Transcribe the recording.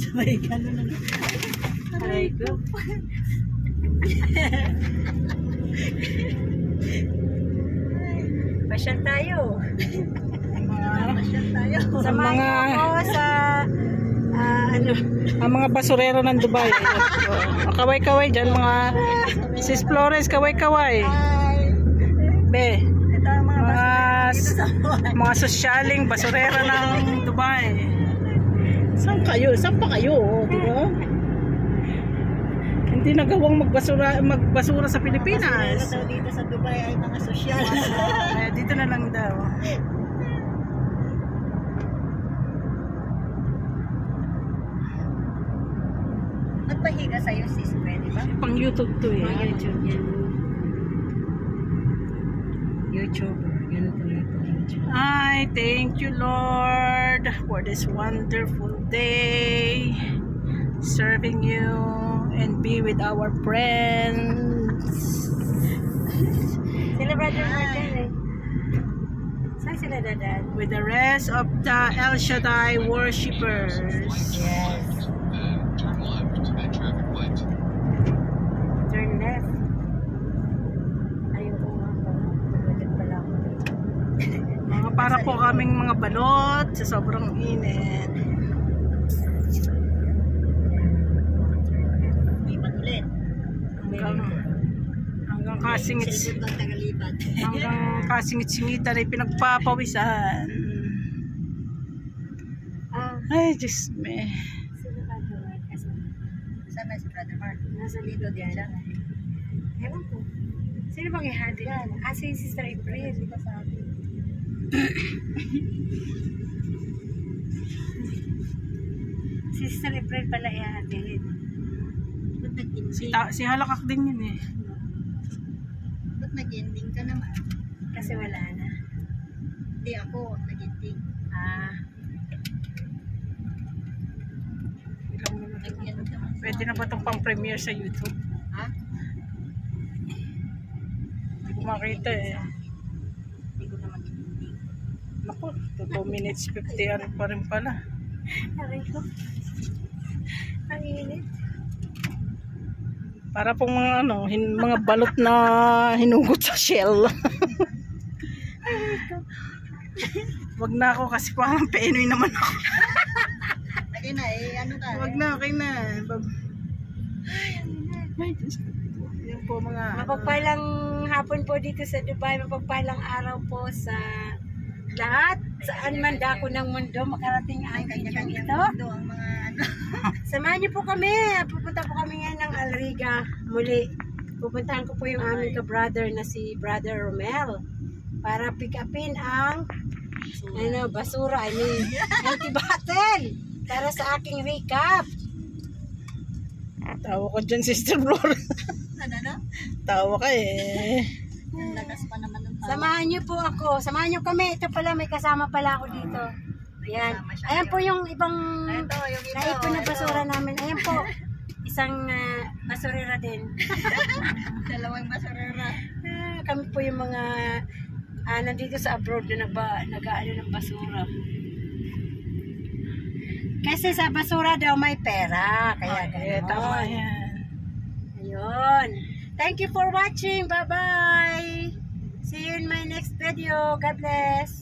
Sabay ka na lang. Aray ko. Pasyal tayo. Pasyal tayo. Samahan niyo ako sa ang mga basurero ng Dubai. Kaway-kaway dyan, mga Sis Flores, kaway-kaway. Be, mga sosyaling basurero ng Dubai. Saan kayo? Saan pa kayo? Diba? Hindi nagawang magbasura sa Pilipinas. Dito sa Dubai ay mga sosyal. Dito na lang daw. Magpahiga sa'yo sis, pwede ba? Pang YouTube to eh. YouTube yan. YouTuber. Ganito na ito. I thank you, Lord, for this wonderful day, serving you and be with our friends. Sila brother Martin eh. Saan sila dadan? With the rest of the El Shaddai worshippers. Yes. Turn left. Ayun ko nga pala ako. Mga para po kaming mga balot sa sobrang init. Lipat ulit. Hanggang kasingit-singitan ay pinagpapawisan. Ay, Diyos me. Saan ba si Brother Mark? Nasa dito din siya. Ewan ko. Sino bang ihati yan? Si Sister April. Di ba sa atin? Si Sister April pala ihati. Si Halakak din yun eh. Ba't nag-ending ka naman? Kasi wala na. Hindi ako nag-ending. Pwede na ba itong pang-premiere sa YouTube? Ha? Hindi ko makita eh. Hindi ko naman ending. Naku, 2 minutes 50 ano pa rin pala. Aray ko. Ang init. Para pong mga ano, mga balot na hinugot sa shell. Wag na ako kasi parang peenoy naman ako. Okay na eh, ano tayo? Wag na, okay na. Yan po mga Mapagpalang hapon po dito sa Dubai, mapagpalang araw po sa lahat. Saan man dako ng mundo makarating ang video ito. Ang mga ano. Samahan niyo po kami. Pupunta po kami ngayon ng Alriga muli. Pupuntahan ko po yung aming ka-brother na si Brother Romel para pick upin ang basura. I mean, empty bottle para sa aking recap. tawa ko dyan, Sister Flora. Ano? Tawa ka eh. Ang lakas pa naman ng tawa. Samahan niyo po ako. Samahan niyo kami. Ito pala, may kasama pala ako dito. Ayan. Ayan po yung ibang naipon na basura namin. Ayan po. Isang basurera din. Dalawang basurera. Kami po yung mga nandito sa abroad na nag-aano ng basura. Kasi sa basura daw may pera. Kaya gano'n. Tama yan. Ayun. Thank you for watching. Bye-bye. See you in my next video. God bless.